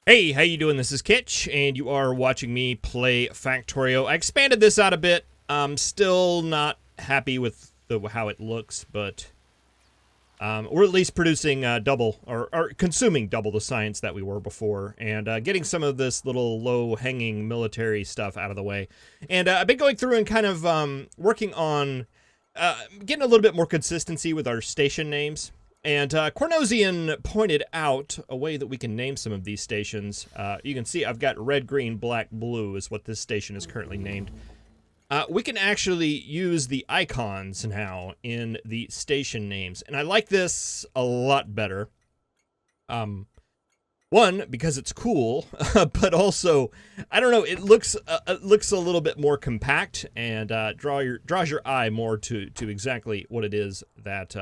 Hey, how you doing? This is Kitch, and you are watching me play Factorio. I expanded this out a bit. I'm still not happy with how it looks, but we're at least producing double, or consuming double the science that we were before, and getting some of this little low-hanging military stuff out of the way. And I've been going through and kind of working on getting a little bit more consistency with our station names. And Cornosian pointed out a way that we can name some of these stations. You can see I've got red, green, black, blue is what this station is currently named. We can actually use the icons now in the station names. And I like this a lot better. One, because it's cool, but also, I don't know, it looks a little bit more compact and draws your eye more to exactly what it is that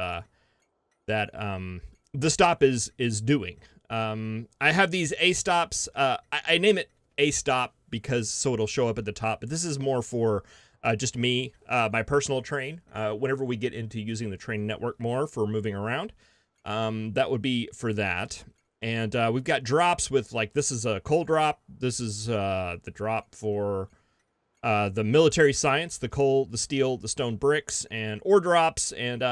the stop is doing. I have these A stops. I name it A stop because so it'll show up at the top, but this is more for just me, my personal train. Whenever we get into using the train network more for moving around, that would be for that. And we've got drops with, like, this is a coal drop. This is the drop for the military science, the coal, the steel, the stone bricks, and ore drops. And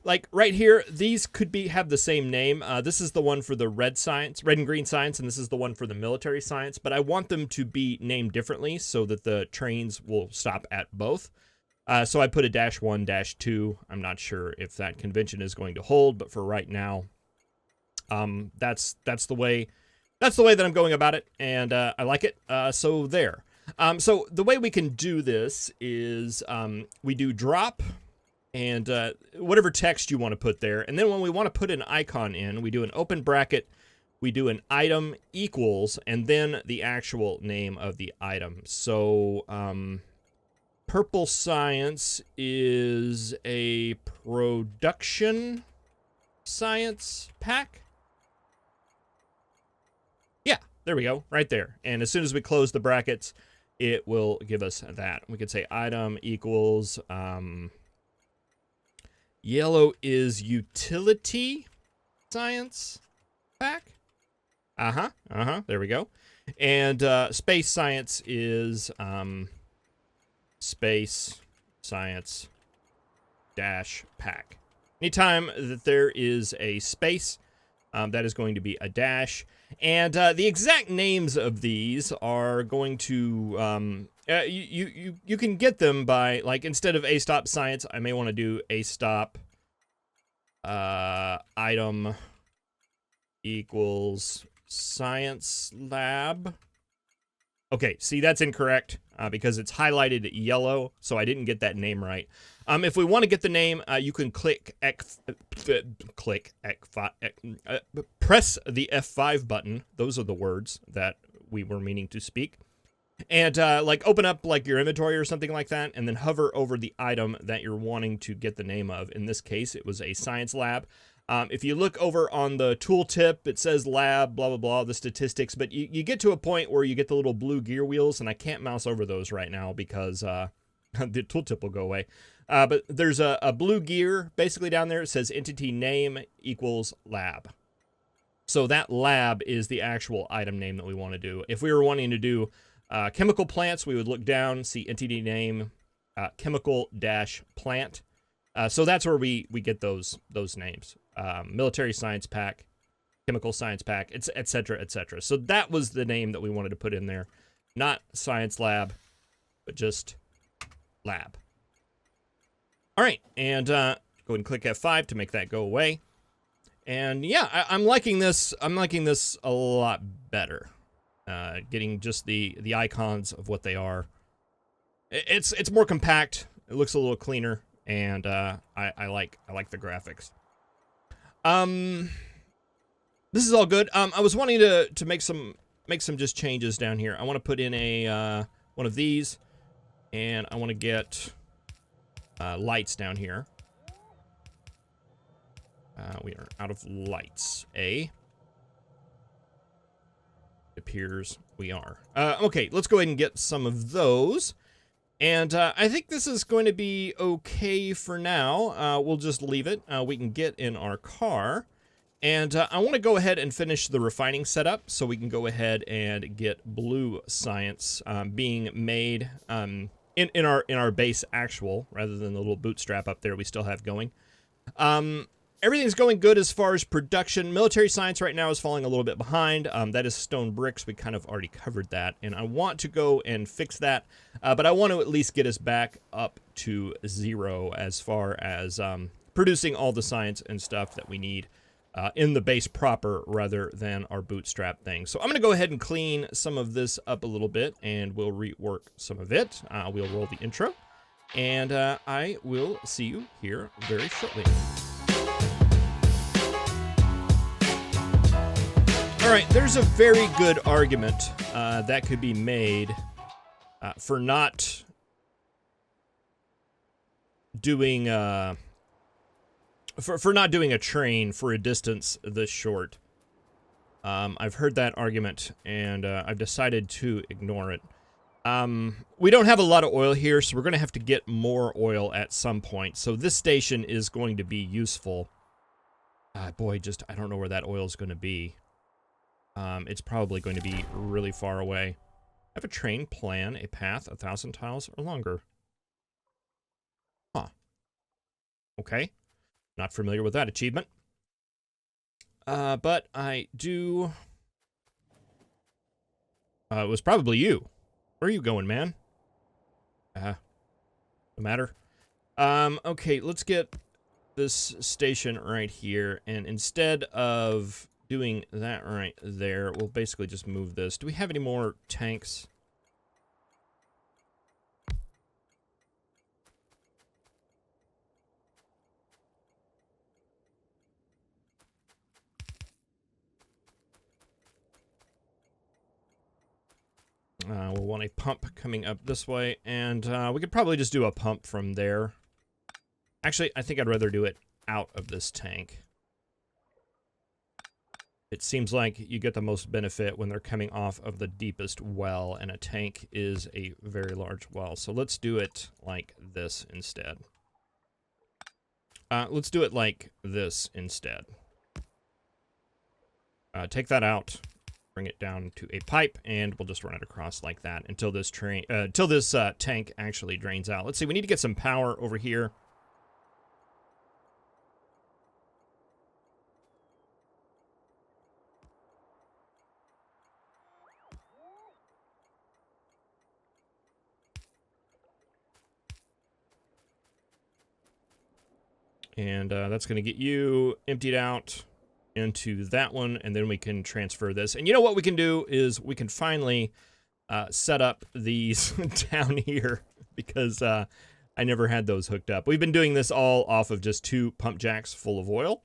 like right here, these could have the same name. This is the one for the red and green science, and this is the one for the military science. But I want them to be named differently so that the trains will stop at both. So I put a -1, -2. I'm not sure if that convention is going to hold, but for right now, that's the way that I'm going about it, and I like it. So there. So the way we can do this is we do drop and whatever text you want to put there. And then when we want to put an icon in, we do an open bracket, we do an item equals, and then the actual name of the item. So purple science is a production science pack. Yeah, there we go, right there. And as soon as we close the brackets, it will give us that. We could say item equals... yellow is utility science pack. There we go. And space science is space science dash pack. Anytime that there is a space, that is going to be a dash. And the exact names of these are going to... you can get them by, like, instead of A stop science, I may want to do A stop item equals science lab. Okay, see, that's incorrect because it's highlighted yellow, so I didn't get that name right. If we want to get the name, you can press the F5 button. Those are the words that we were meaning to speak. And, like, open up, like, your inventory or something like that, and then hover over the item that you're wanting to get the name of. In this case, it was a science lab. If you look over on the tooltip, it says lab, blah, blah, blah, the statistics, but you get to a point where you get the little blue gear wheels, and I can't mouse over those right now because the tooltip will go away. But there's a blue gear basically down there. It says entity name equals lab. So that lab is the actual item name that we want to do. If we were wanting to do... chemical plants, we would look down, see entity name, chemical-plant. So that's where we get those names. Military science pack, chemical science pack, et cetera, et cetera. So that was the name that we wanted to put in there. Not science lab, but just lab. All right, and go ahead and click F5 to make that go away. And yeah, I'm liking this. I'm liking this a lot better. Getting just the icons of what they are. It's more compact. It looks a little cleaner, and I like the graphics. This is all good. I was wanting to make some just changes down here. I want to put in a one of these, and I want to get lights down here. We are out of lights. Appears we are. Okay, let's go ahead and get some of those. And I think this is going to be okay for now. We'll just leave it. We can get in our car And I want to go ahead and finish the refining setup so we can go ahead and get blue science being made in our base actual, rather than the little bootstrap up there we still have going. Everything's going good as far as production. Military science right now is falling a little bit behind. That is stone bricks. We kind of already covered that. And I want to go and fix that. But I want to at least get us back up to 0 as far as producing all the science and stuff that we need in the base proper rather than our bootstrap thing. So I'm going to go ahead and clean some of this up a little bit, and we'll rework some of it. We'll roll the intro, and I will see you here very shortly. All right, there's a very good argument that could be made for not doing for not doing a train for a distance this short. I've heard that argument, and I've decided to ignore it. We don't have a lot of oil here, so we're going to have to get more oil at some point. So this station is going to be useful. Boy, I don't know where that oil is going to be. It's probably going to be really far away. Have a train plan a path 1,000 tiles or longer. Huh. Okay. Not familiar with that achievement. But I do... it was probably you. Where are you going, man? No matter. Okay, let's get this station right here, and instead of doing that right there, we'll basically just move this. Do we have any more tanks? We'll want a pump coming up this way, and we could probably just do a pump from there. Actually, I think I'd rather do it out of this tank. It seems like you get the most benefit when they're coming off of the deepest well, and a tank is a very large well. So let's do it like this instead. Let's do it like this instead. Take that out. Bring it down to a pipe, and we'll just run it across like that until this tank actually drains out. Let's see, we need to get some power over here. And that's going to get you emptied out into that one, and then we can transfer this. And you know what we can do is we can finally set up these down here, because I never had those hooked up. We've been doing this all off of just 2 pump jacks full of oil,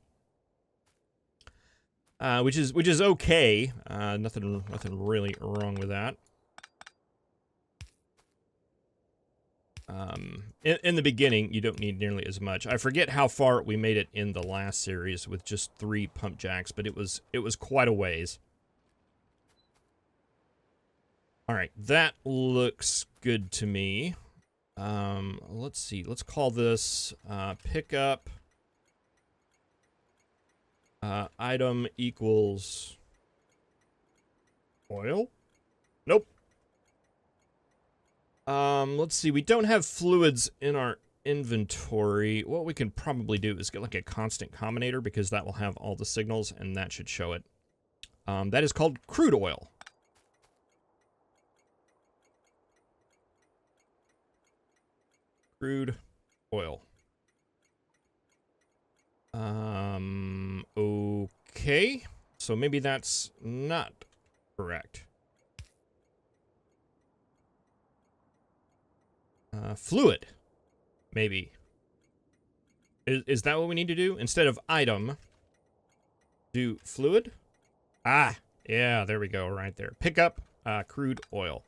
which is okay. Nothing really wrong with that. In the beginning, you don't need nearly as much. I forget how far we made it in the last series with just 3 pump jacks, but it was quite a ways. All right, that looks good to me. Let's see. Let's call this pickup item equals oil. Nope. Let's see, we don't have fluids in our inventory. What we can probably do is get like a constant combinator, because that will have all the signals, and that should show it. That is called crude oil. Crude oil. Okay. So maybe that's not correct. Fluid, maybe. Is that what we need to do? Instead of item, do fluid? Ah, yeah, there we go, right there. Pick up crude oil.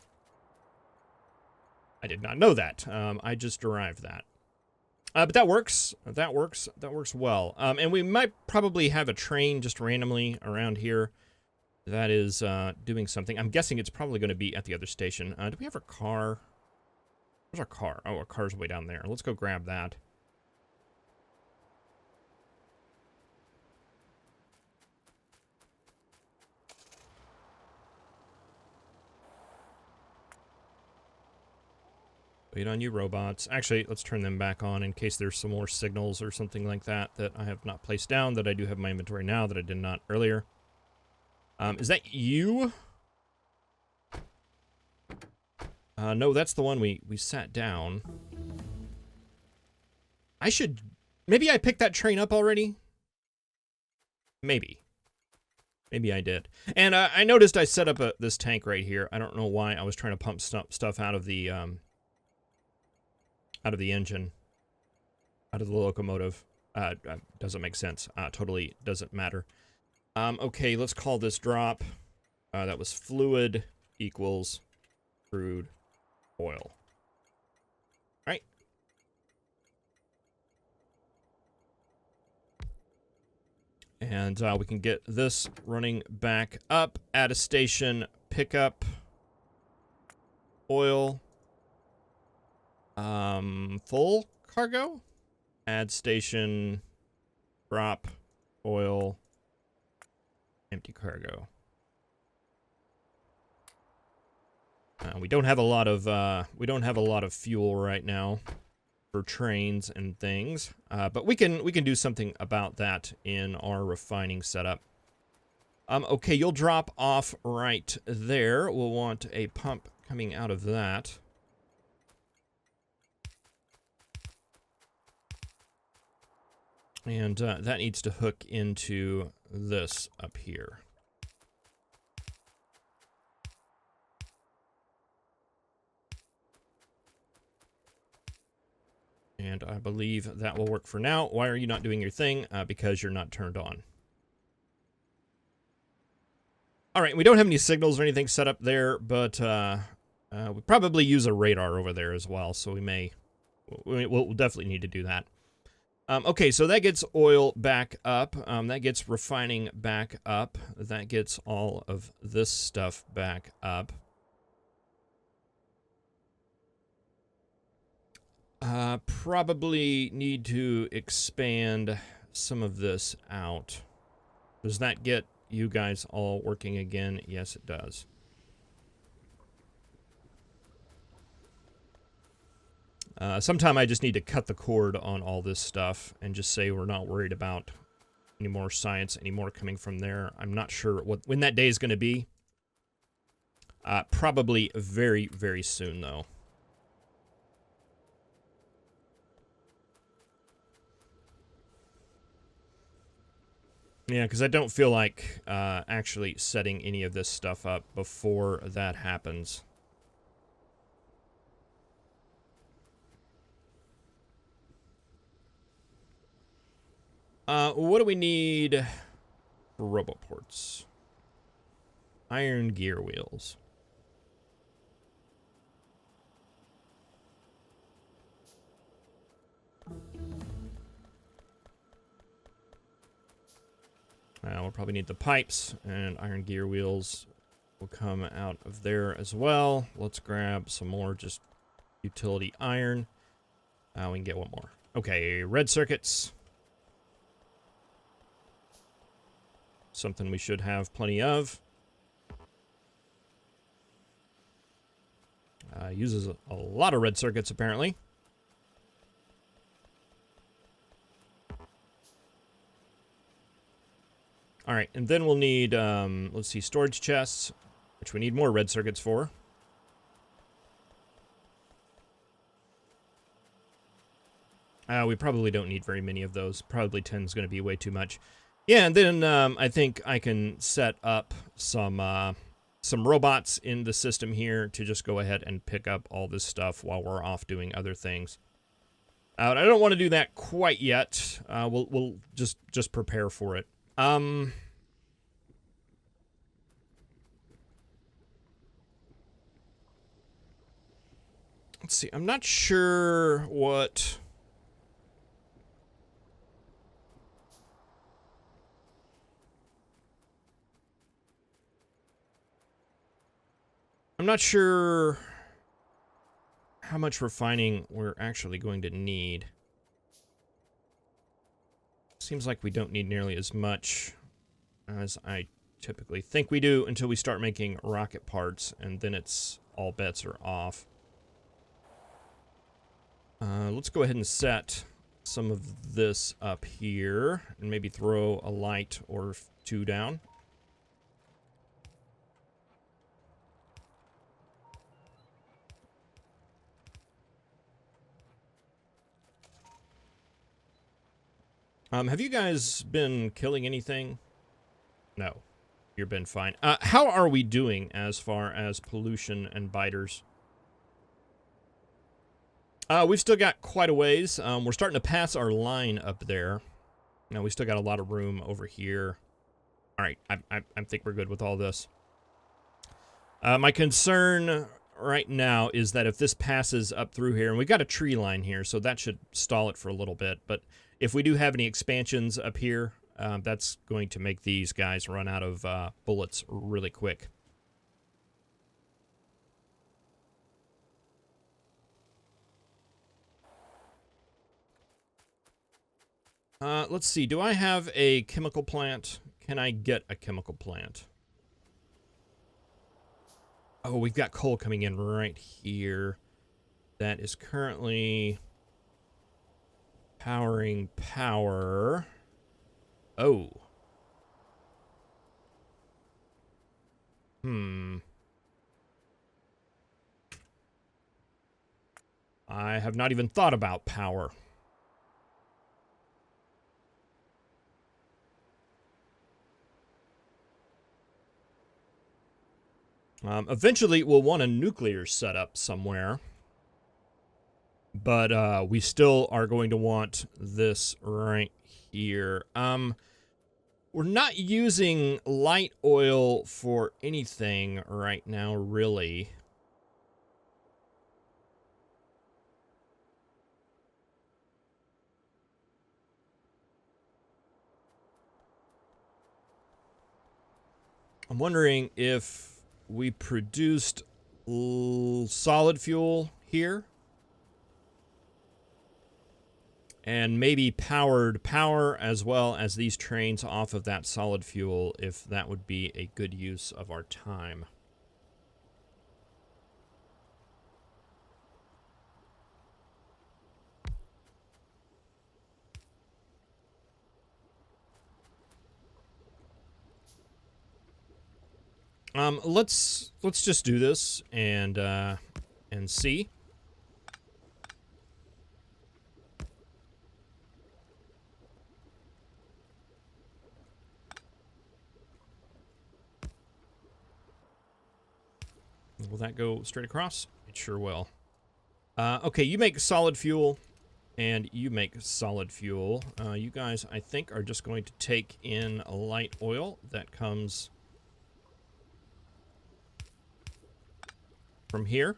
I did not know that. I just derived that. But that works. That works well. And we might probably have a train just randomly around here that is doing something. I'm guessing it's probably going to be at the other station. Do we have a car? Where's our car? Oh, our car's way down there. Let's go grab that. Wait on you, robots. Actually, let's turn them back on in case there's some more signals or something like that that I have not placed down that I do have in my inventory now that I did not earlier. Is that you? No, that's the one we sat down. I should... Maybe I picked that train up already? Maybe. Maybe I did. And I noticed I set up this tank right here. I don't know why I was trying to pump stuff out of the engine, out of the locomotive. Doesn't make sense. Totally doesn't matter. Okay, let's call this drop. That was fluid equals crude oil. All right. And we can get this running back up. Add a station, pick up oil. Full cargo. Add station, drop oil, empty cargo. We don't have a lot of fuel right now for trains and things, but we can do something about that in our refining setup. Okay, you'll drop off right there. We'll want a pump coming out of that. And that needs to hook into this up here. And I believe that will work for now. Why are you not doing your thing? Because you're not turned on. All right, we don't have any signals or anything set up there, but we probably use a radar over there as well, so we'll definitely need to do that. Okay, so that gets oil back up. That gets refining back up. That gets all of this stuff back up. Probably need to expand some of this out. Does that get you guys all working again? Yes, it does. Sometime I just need to cut the cord on all this stuff and just say we're not worried about any more science, any more coming from there. I'm not sure when that day is going to be. Probably very, very soon, though. Yeah, because I don't feel like actually setting any of this stuff up before that happens. What do we need for roboports? Iron gear wheels. We'll probably need the pipes, and iron gear wheels will come out of there as well. Let's grab some more just utility iron. We can get one more. Okay, red circuits. Something we should have plenty of. Uses a lot of red circuits, apparently. All right, and then we'll need, let's see, storage chests, which we need more red circuits for. We probably don't need very many of those. Probably 10 is going to be way too much. Yeah, and then I think I can set up some robots in the system here to just go ahead and pick up all this stuff while we're off doing other things. I don't want to do that quite yet. We'll just prepare for it. Let's see. I'm not sure what... I'm not sure how much refining we're actually going to need. Seems like we don't need nearly as much as I typically think we do until we start making rocket parts, and then it's all bets are off. Let's go ahead and set some of this up here and maybe throw a light or two down. Have you guys been killing anything? No. You've been fine. How are we doing as far as pollution and biters? We've still got quite a ways. We're starting to pass our line up there. Now we still got a lot of room over here. All right, I think we're good with all this. My concern right now is that if this passes up through here, and we've got a tree line here, so that should stall it for a little bit. But if we do have any expansions up here, that's going to make these guys run out of bullets really quick. Let's see. Do I have a chemical plant? Can I get a chemical plant? Oh, we've got coal coming in right here. That is currently powering power. Oh. I have not even thought about power. Eventually, we'll want a nuclear setup somewhere. But we still are going to want this right here. We're not using light oil for anything right now, really. I'm wondering if we produced solid fuel here. And maybe powered power as well as these trains off of that solid fuel, if that would be a good use of our time. Let's just do this and see. Will that go straight across? It sure will. Okay, you make solid fuel, and you make solid fuel. You guys, I think, are just going to take in a light oil that comes from here.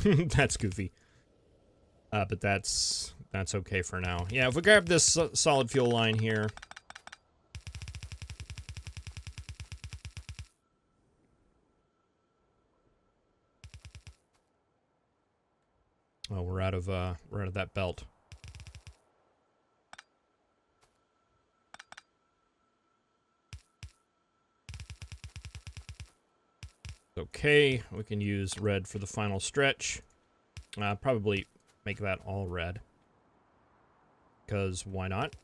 That's goofy. But that's okay for now. Yeah, if we grab this solid fuel line here. Oh, we're out of that belt. Okay, we can use red for the final stretch. Probably make that all red. Because why not?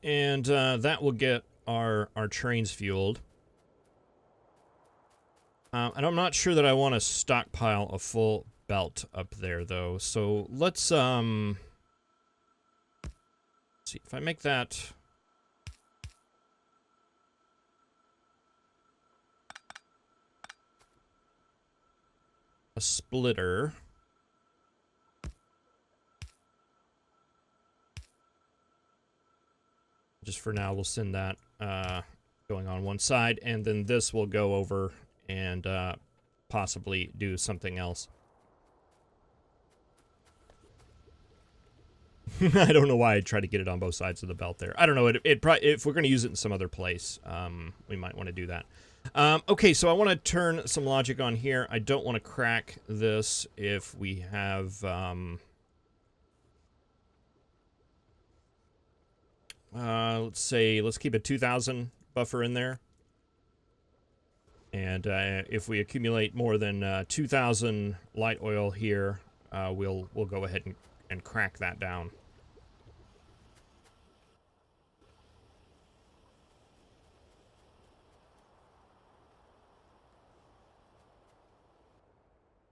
and that will get our trains fueled. And I'm not sure that I want to stockpile a full belt up there, though. So let's see if I make that a splitter. Just for now, we'll send that going on one side, and then this will go over and possibly do something else. I don't know why I tried to get it on both sides of the belt there. I don't know. It probably, if we're going to use it in some other place, we might want to do that. Okay, so I want to turn some logic on here. I don't want to crack this if we have... let's keep a 2,000 buffer in there. And if we accumulate more than 2,000 light oil here, we'll go ahead and crack that down.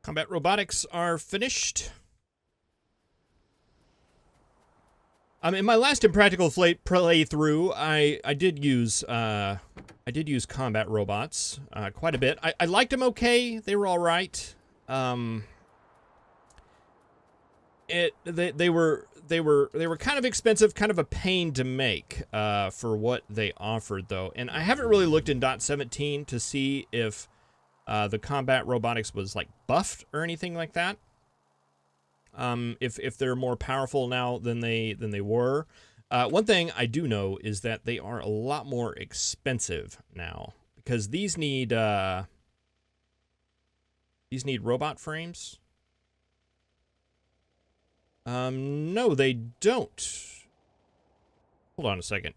Combat robotics are finished. In my last Impractical playthrough, I did use combat robots quite a bit. I liked them okay. They were all right. They were kind of expensive, kind of a pain to make for what they offered, though. And I haven't really looked in .17 to see if the combat robotics was like buffed or anything like that. If they're more powerful now than they were. One thing I do know is that they are a lot more expensive now because these need robot frames. No, they don't. Hold on a second.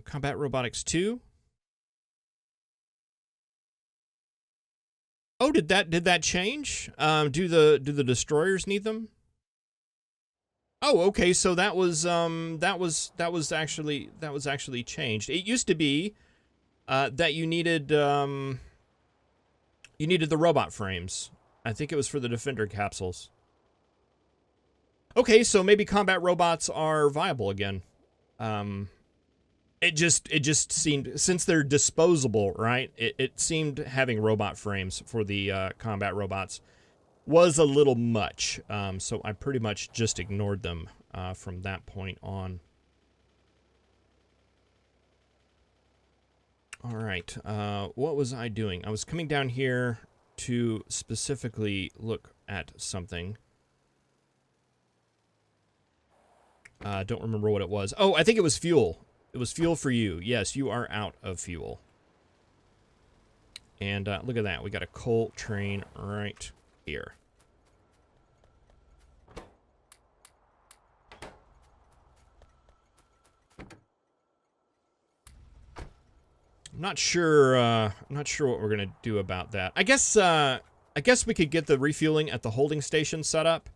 Combat Robotics 2. Oh, did that change? Do the destroyers need them? Oh, okay. So that was actually changed. It used to be that you needed the robot frames. I think it was for the Defender capsules. Okay, so maybe combat robots are viable again. It just seemed, since they're disposable, right? It seemed having robot frames for the combat robots was a little much. So I pretty much just ignored them from that point on. All right, what was I doing? I was coming down here to specifically look at something. Don't remember what it was. Oh, I think it was fuel. It was fuel for you. Yes, you are out of fuel. And look at that. We got a coal train right here. I'm not sure what we're gonna do about that. I guess we could get the refueling at the holding station set up,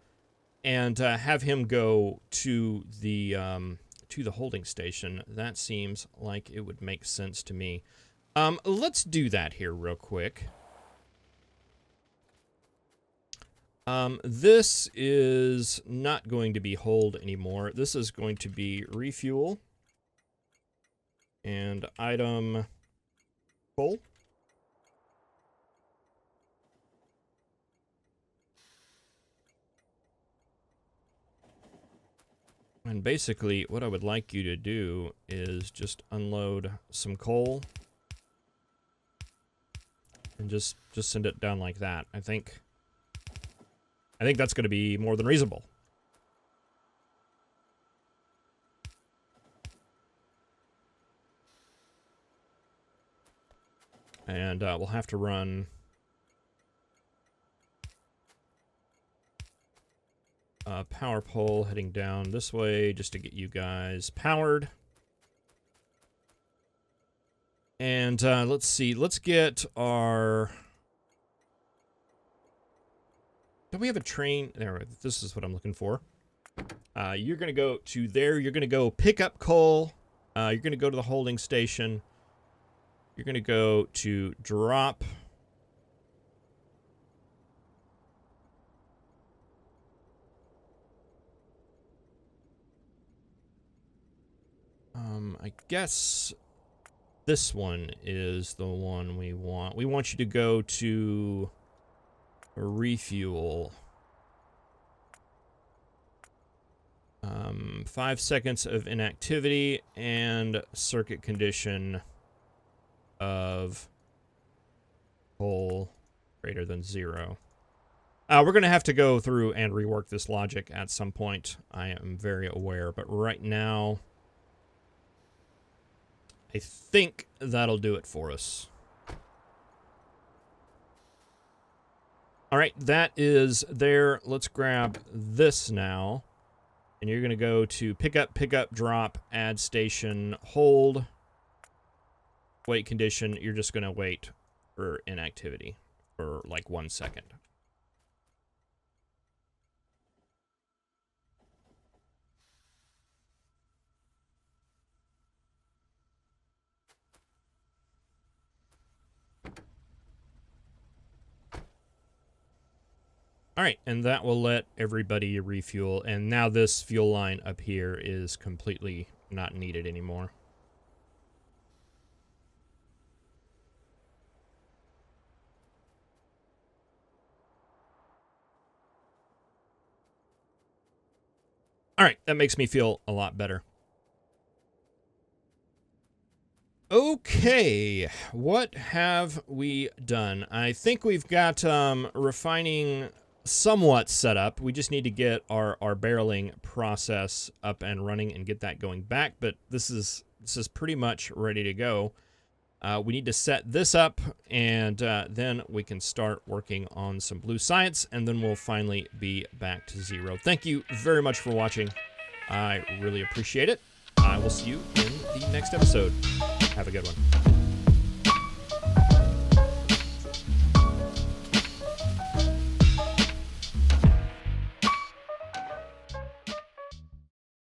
and have him go to the holding station. That seems like it would make sense to me. Let's do that here real quick. This is not going to be hold anymore. This is going to be refuel and item coal. And basically, what I would like you to do is just unload some coal and just send it down like that. I think that's going to be more than reasonable. And we'll have to run a power pole heading down this way just to get you guys powered. And let's see, let's get our Do we have a train? There, this is what I'm looking for. You're going to go to there. You're going to go pick up coal. You're going to go to the holding station. You're going to go to drop. I guess this one is the one we want. We want you to go to refuel. 5 seconds of inactivity and circuit condition of coal greater than 0. We're going to have to go through and rework this logic at some point. I am very aware, but right now, I think that'll do it for us. All right, that is there. Let's grab this now. And you're going to go to pick up, drop, add station, hold, wait condition. You're just going to wait for inactivity for like 1 second. All right, and that will let everybody refuel. And now this fuel line up here is completely not needed anymore. All right, that makes me feel a lot better. Okay, what have we done? I think we've got refining somewhat set up. We just need to get our barreling process up and running and get that going back, but this is pretty much ready to go. We need to set this up, and then we can start working on some blue science, and then we'll finally be back to 0. Thank you very much for watching. I really appreciate it. I will see you in the next episode. Have a good one.